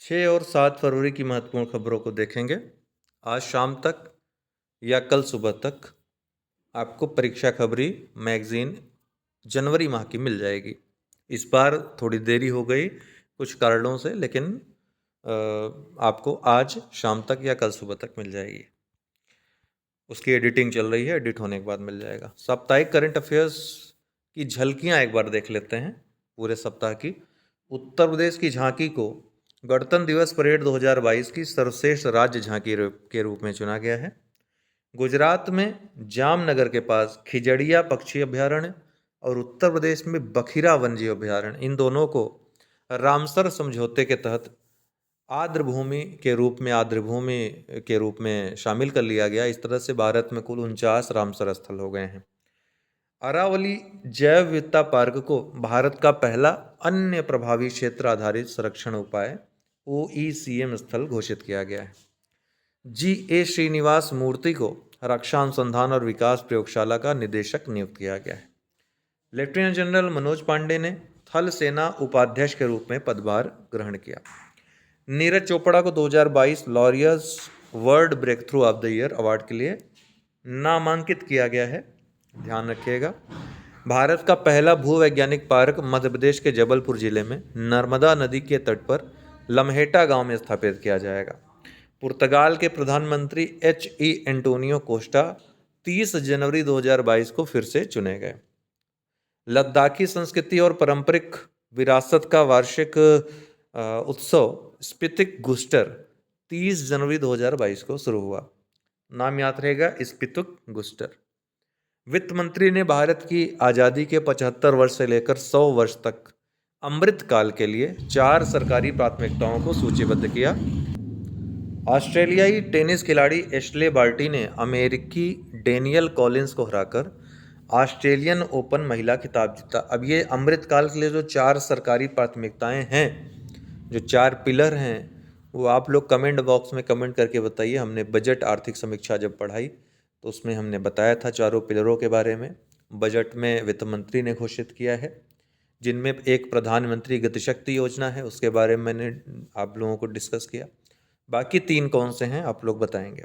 6 और 7 फरवरी की महत्वपूर्ण खबरों को देखेंगे। आज शाम तक या कल सुबह तक आपको परीक्षा खबरी मैगजीन जनवरी माह की मिल जाएगी। इस बार थोड़ी देरी हो गई कुछ कारणों से, लेकिन आपको आज शाम तक या कल सुबह तक मिल जाएगी। उसकी एडिटिंग चल रही है, एडिट होने के बाद मिल जाएगा। साप्ताहिक करंट अफेयर्स की झलकियां एक बार देख लेते हैं पूरे सप्ताह की। उत्तर प्रदेश की झांकी को गणतंत्र दिवस परेड 2022 की सर्वश्रेष्ठ राज्य झांकी के रूप में चुना गया है। गुजरात में जामनगर के पास खिजड़िया पक्षी अभयारण्य और उत्तर प्रदेश में बखिरा वन्यजीव अभयारण्य, इन दोनों को रामसर समझौते के तहत आर्द्रभूमि के रूप में शामिल कर लिया गया। इस तरह से भारत में कुल 49 रामसर स्थल हो गए हैं। अरावली जैव विविधता पार्क को भारत का पहला अन्य प्रभावी क्षेत्र आधारित संरक्षण उपाय OECM स्थल घोषित किया गया है। GA श्रीनिवास मूर्ति को रक्षा अनुसंधान और विकास प्रयोगशाला का निदेशक नियुक्त किया गया है। लेफ्टिनेंट जनरल मनोज पांडे ने थल सेना उपाध्यक्ष के रूप में पदभार ग्रहण किया। नीरज चोपड़ा को 2022 Laureus world breakthrough of the year award के लिए नामांकित किया गया है, ध्यान रखिएगा। भारत का पहला भूवैज्ञानिक पार्क मध्य प्रदेश के जबलपुर जिले में नर्मदा नदी के तट पर लम्हेटा गांव में स्थापित किया जाएगा। पुर्तगाल के प्रधानमंत्री HE एंटोनियो कोस्टा 30 जनवरी 2022 को फिर से चुने गए। लद्दाखी संस्कृति और पारंपरिक विरासत का वार्षिक उत्सव स्पितिक गुस्टर 30 जनवरी 2022 को शुरू हुआ। नाम याद रहेगा, स्पितिक गुस्टर। वित्त मंत्री ने भारत की आज़ादी के 75 वर्ष से लेकर 100 वर्ष तक अमृत काल के लिए 4 सरकारी प्राथमिकताओं को सूचीबद्ध किया। ऑस्ट्रेलियाई टेनिस खिलाड़ी एशले बार्टी ने अमेरिकी डेनियल कॉलिंस को हराकर ऑस्ट्रेलियन ओपन महिला खिताब जीता। अब ये अमृत काल के लिए जो 4 सरकारी प्राथमिकताएं हैं, जो 4 पिलर हैं, वो आप लोग कमेंट बॉक्स में कमेंट करके बताइए। हमने बजट आर्थिक समीक्षा जब पढ़ाई तो उसमें हमने बताया था चारों पिलरों के बारे में। बजट में वित्त मंत्री ने घोषित किया है, जिनमें एक प्रधानमंत्री गतिशक्ति योजना है, उसके बारे में मैंने आप लोगों को डिस्कस किया। बाकी 3 कौन से हैं आप लोग बताएंगे।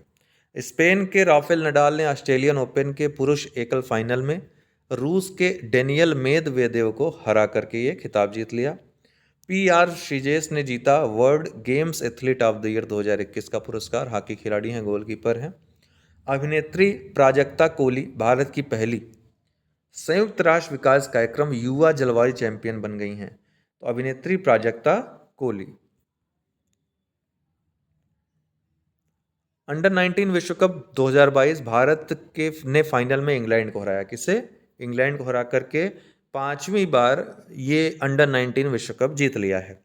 स्पेन के राफेल नडाल ने ऑस्ट्रेलियन ओपन के पुरुष एकल फाइनल में रूस के डेनियल मेदवेदेव को हरा करके ये खिताब जीत लिया। PR श्रीजेश ने जीता world games athlete of the year 2021 का पुरस्कार। हॉकी खिलाड़ी हैं, गोलकीपर हैं। अभिनेत्री प्राजक्ता कोली भारत की पहली संयुक्त राष्ट्र विकास कार्यक्रम युवा जलवायु चैंपियन बन गई हैं। तो अभिनेत्री प्राजक्ता कोली। अंडर 19 विश्व कप 2022 भारत के ने फाइनल में इंग्लैंड को हराया। किसे? इंग्लैंड को हरा करके 5वीं बार ये अंडर 19 विश्व कप जीत लिया है।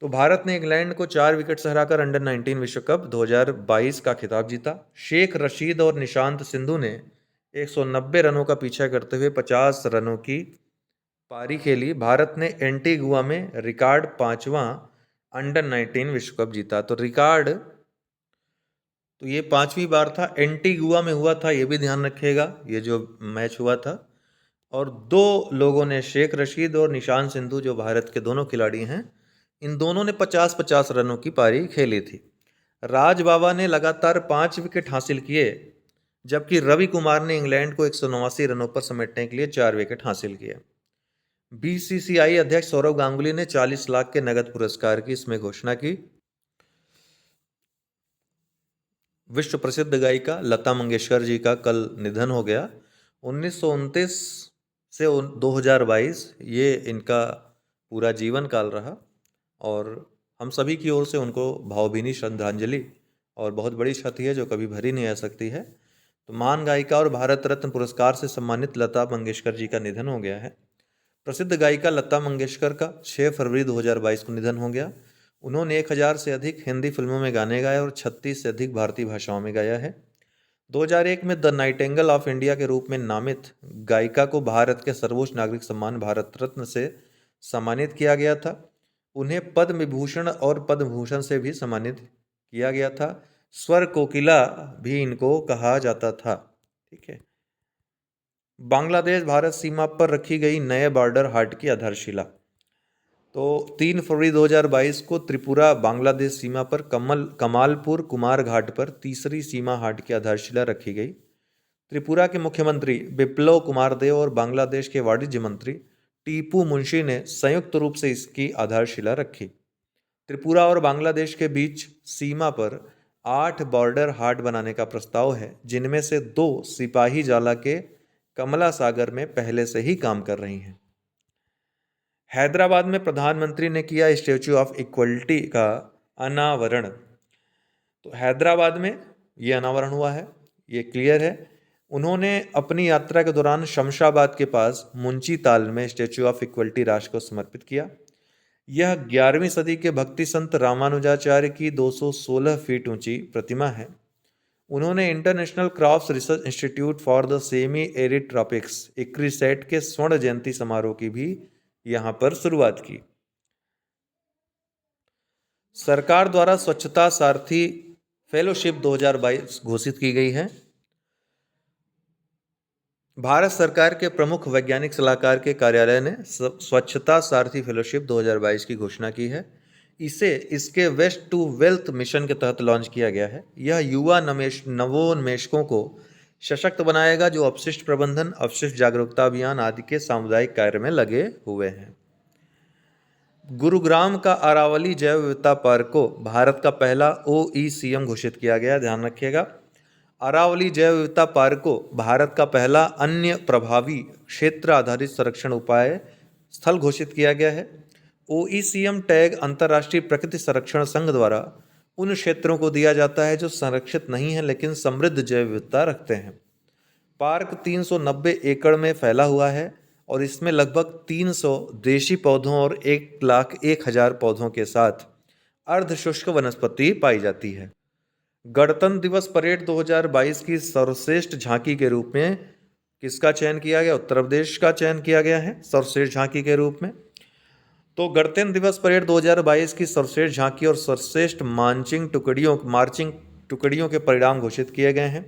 तो भारत ने इंग्लैंड को 4 विकेट से हराकर अंडर 19 विश्व कप 2022 का खिताब जीता। शेख रशीद और निशांत सिंधु ने 190 रनों का पीछा करते हुए 50 रनों की पारी खेली। भारत ने एंटीगुआ में रिकॉर्ड 5वां अंडर 19 विश्व कप जीता। तो रिकॉर्ड तो ये 5वीं बार था, एंटीगुआ में हुआ था, ये भी ध्यान रखिएगा, ये जो मैच हुआ था। और 2 लोगों ने, शेख रशीद और निशांत सिंधु, जो भारत के दोनों खिलाड़ी हैं, इन दोनों ने 50-50 रनों की पारी खेली थी। राज बाबा ने लगातार 5 विकेट हासिल किए, जबकि रवि कुमार ने इंग्लैंड को 189 रनों पर समेटने के लिए 4 विकेट हासिल किए। BCCI अध्यक्ष सौरव गांगुली ने 40 लाख के नगद पुरस्कार की इसमें घोषणा की। विश्व प्रसिद्ध गायिका लता मंगेशकर जी का कल निधन हो गया। 1929 से 2022 ये इनका पूरा जीवन काल रहा और हम सभी की ओर से उनको भावभीनी श्रद्धांजलि, और बहुत बड़ी क्षति है जो कभी भरी नहीं आ सकती है। तो महान गायिका और भारत रत्न पुरस्कार से सम्मानित लता मंगेशकर जी का निधन हो गया है। प्रसिद्ध गायिका लता मंगेशकर का 6 फरवरी 2022 को निधन हो गया। उन्होंने 1000 से अधिक हिंदी फिल्मों में गाने गाए और 36 से अधिक भारतीय भाषाओं में गाया है। 2001 में द नाइटिंगेल ऑफ इंडिया के रूप में नामित गायिका को भारत के सर्वोच्च नागरिक सम्मान भारत रत्न से सम्मानित किया गया था। उन्हें पद्म विभूषण और पद्म भूषण से भी सम्मानित किया गया था। स्वर कोकिला भी इनको कहा जाता था। ठीक है। बांग्लादेश भारत सीमा पर रखी गई नए बॉर्डर हाट की आधारशिला। तो 3 फरवरी 2022 को त्रिपुरा बांग्लादेश सीमा पर कमालपुर कुमार घाट पर तीसरी सीमा हाट की आधारशिला रखी गई। त्रिपुरा के मुख्यमंत्री बिप्लब कुमार देव और बांग्लादेश के वाणिज्य मंत्री टीपू मुंशी ने संयुक्त रूप से इसकी आधारशिला रखी। त्रिपुरा और बांग्लादेश के बीच सीमा पर 8 बॉर्डर हाट बनाने का प्रस्ताव है, जिनमें से 2 सिपाही जाला के कमला सागर में पहले से ही काम कर रही हैं। हैदराबाद में प्रधानमंत्री ने किया स्टैच्यू ऑफ इक्वलिटी का अनावरण। तो हैदराबाद में ये अनावरण हुआ है, ये क्लियर है। उन्होंने अपनी यात्रा के दौरान शमशाबाद के पास मुंची ताल में स्टैच्यू ऑफ इक्वलिटी राष्ट्र को समर्पित किया। यह 11वीं सदी के भक्ति संत रामानुजाचार्य की 216 फीट ऊंची प्रतिमा है। उन्होंने International Crops Research Institute for the Semi Arid Tropics ICRISAT के स्वर्ण जयंती समारोह की भी यहां पर शुरुआत की। सरकार द्वारा स्वच्छता सारथी फेलोशिप 2022 घोषित की गई है। भारत सरकार के प्रमुख वैज्ञानिक सलाहकार के कार्यालय ने स्वच्छता सारथी फेलोशिप 2022 की घोषणा की है। इसे इसके वेस्ट टू वेल्थ मिशन के तहत लॉन्च किया गया है। यह युवा नवोन्मेषकों को सशक्त बनाएगा जो अपशिष्ट प्रबंधन, अपशिष्ट जागरूकता अभियान आदि के सामुदायिक कार्य में लगे हुए हैं। गुरुग्राम का अरावली जैव विविधता पार्क को भारत का पहला OECM घोषित किया गया। ध्यान रखिएगा, अरावली जैव विविधता पार्क को भारत का पहला अन्य प्रभावी क्षेत्र आधारित संरक्षण उपाय स्थल घोषित किया गया है। OECM टैग अंतर्राष्ट्रीय प्रकृति संरक्षण संघ द्वारा उन क्षेत्रों को दिया जाता है जो संरक्षित नहीं है लेकिन समृद्ध जैव विविधता रखते हैं। पार्क 390 एकड़ में फैला हुआ है और इसमें लगभग 300 देशी पौधों और 1,01,000 पौधों के साथ अर्धशुष्क वनस्पति पाई जाती है। गणतंत्र दिवस परेड 2022 की सर्वश्रेष्ठ झांकी के रूप में किसका चयन किया गया? उत्तर प्रदेश का चयन किया गया है सर्वश्रेष्ठ झांकी के रूप में। तो गणतंत्र दिवस परेड 2022 की सर्वश्रेष्ठ झांकी और सर्वश्रेष्ठ मार्चिंग टुकड़ियों के परिणाम घोषित किए गए हैं।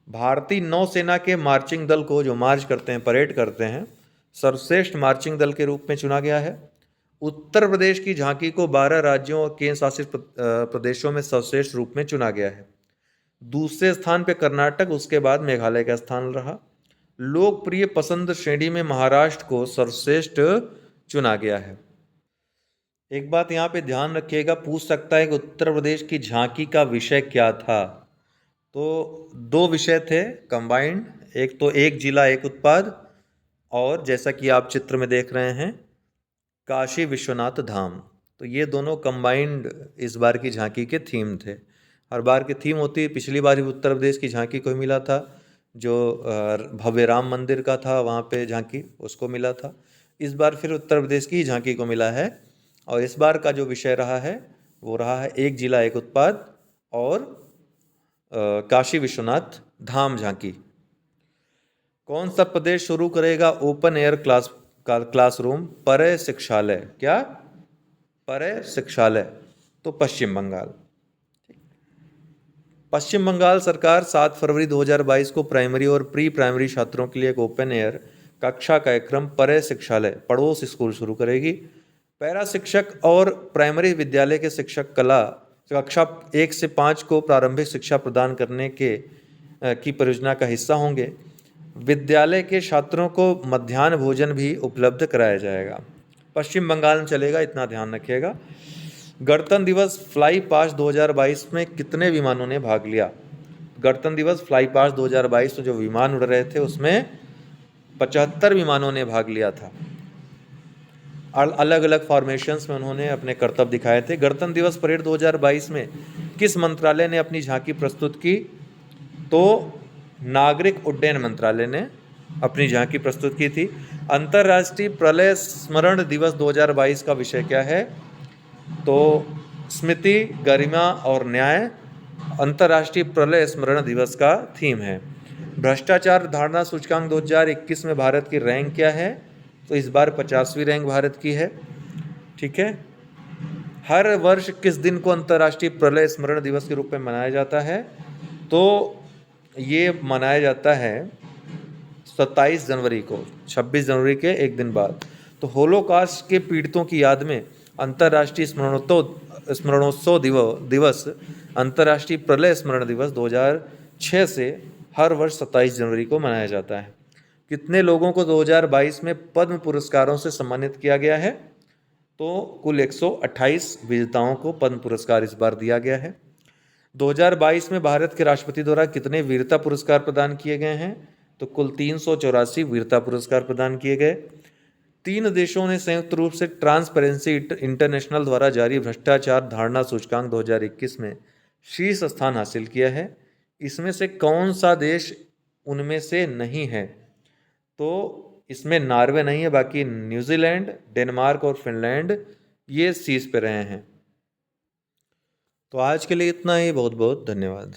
भारतीय नौसेना के मार्चिंग दल को, जो मार्च करते हैं, परेड करते हैं, सर्वश्रेष्ठ मार्चिंग दल के रूप में चुना गया है। उत्तर प्रदेश की झांकी को 12 राज्यों और केंद्र शासित प्रदेशों में सर्वश्रेष्ठ रूप में चुना गया है। दूसरे स्थान पर कर्नाटक, उसके बाद मेघालय का स्थान रहा। लोकप्रिय पसंद श्रेणी में महाराष्ट्र को सर्वश्रेष्ठ चुना गया है। एक बात यहाँ पे ध्यान रखिएगा, पूछ सकता है कि उत्तर प्रदेश की झांकी का विषय क्या था। तो 2 विषय थे कंबाइंड, एक तो एक जिला एक उत्पाद, और जैसा कि आप चित्र में देख रहे हैं काशी विश्वनाथ धाम। तो ये दोनों कंबाइंड इस बार की झांकी के थीम थे। हर बार की थीम होती है। पिछली बार भी उत्तर प्रदेश की झांकी को मिला था, जो भव्य राम मंदिर का था वहाँ पे झांकी, उसको मिला था। इस बार फिर उत्तर प्रदेश की झांकी को मिला है और इस बार का जो विषय रहा है वो रहा है एक जिला एक उत्पाद और काशी विश्वनाथ धाम झांकी। कौन सा प्रदेश शुरू करेगा ओपन एयर क्लासरूम परय शिक्षालय? क्या परय शिक्षालय? तो पश्चिम बंगाल। पश्चिम बंगाल सरकार 7 फरवरी 2022 को प्राइमरी और प्री प्राइमरी छात्रों के लिए एक ओपन एयर कक्षा कार्यक्रम परय शिक्षालय पड़ोस स्कूल शुरू करेगी। पैरा शिक्षक और प्राइमरी विद्यालय के शिक्षक कक्षा 1 से 5 को प्रारंभिक शिक्षा प्रदान करने की परियोजना का हिस्सा होंगे। विद्यालय के छात्रों को मध्याह्न भोजन भी उपलब्ध कराया जाएगा। पश्चिम बंगाल में चलेगा, इतना ध्यान रखिएगा। गणतंत्र दिवस फ्लाई पास्ट 2022 में कितने विमानों ने भाग लिया? गणतंत्र दिवस फ्लाई पास्ट 2022 में जो विमान उड़ रहे थे उसमें 75 विमानों ने भाग लिया था। अलग अलग फॉर्मेशंस में उन्होंने अपने कर्तव्य दिखाए थे। गणतंत्र दिवस परेड 2022 में किस मंत्रालय ने अपनी झांकी प्रस्तुत की? तो नागरिक उड्डयन मंत्रालय ने अपनी झांकी प्रस्तुत की थी। अंतर्राष्ट्रीय प्रलय स्मरण दिवस 2022 का विषय क्या है? तो स्मृति, गरिमा और न्याय अंतर्राष्ट्रीय प्रलय स्मरण दिवस का थीम है। भ्रष्टाचार धारणा सूचकांक 2021 में भारत की रैंक क्या है? तो इस बार 50वीं रैंक भारत की है। ठीक है। हर वर्ष किस दिन को अंतर्राष्ट्रीय प्रलय स्मरण दिवस के रूप में मनाया जाता है? तो ये मनाया जाता है 27 जनवरी को, 26 जनवरी के एक दिन बाद। तो होलोकास्ट के पीड़ितों की याद में अंतर्राष्ट्रीय स्मरणोत्सव दिवस अंतर्राष्ट्रीय प्रलय स्मरण दिवस 2006 से हर वर्ष 27 जनवरी को मनाया जाता है। कितने लोगों को 2022 में पद्म पुरस्कारों से सम्मानित किया गया है? तो कुल 128 विजेताओं को पद्म पुरस्कार इस बार दिया गया है। 2022 में भारत के राष्ट्रपति द्वारा कितने वीरता पुरस्कार प्रदान किए गए हैं? तो कुल 384 वीरता पुरस्कार प्रदान किए गए। 3 देशों ने संयुक्त रूप से ट्रांसपेरेंसी इंटरनेशनल द्वारा जारी भ्रष्टाचार धारणा सूचकांक 2021 में शीर्ष स्थान हासिल किया है। इसमें से कौन सा देश उनमें से नहीं है? तो इसमें नॉर्वे नहीं है, बाकी न्यूजीलैंड, डेनमार्क और फिनलैंड ये शीर्ष पे रहे हैं। तो आज के लिए इतना ही। बहुत बहुत धन्यवाद।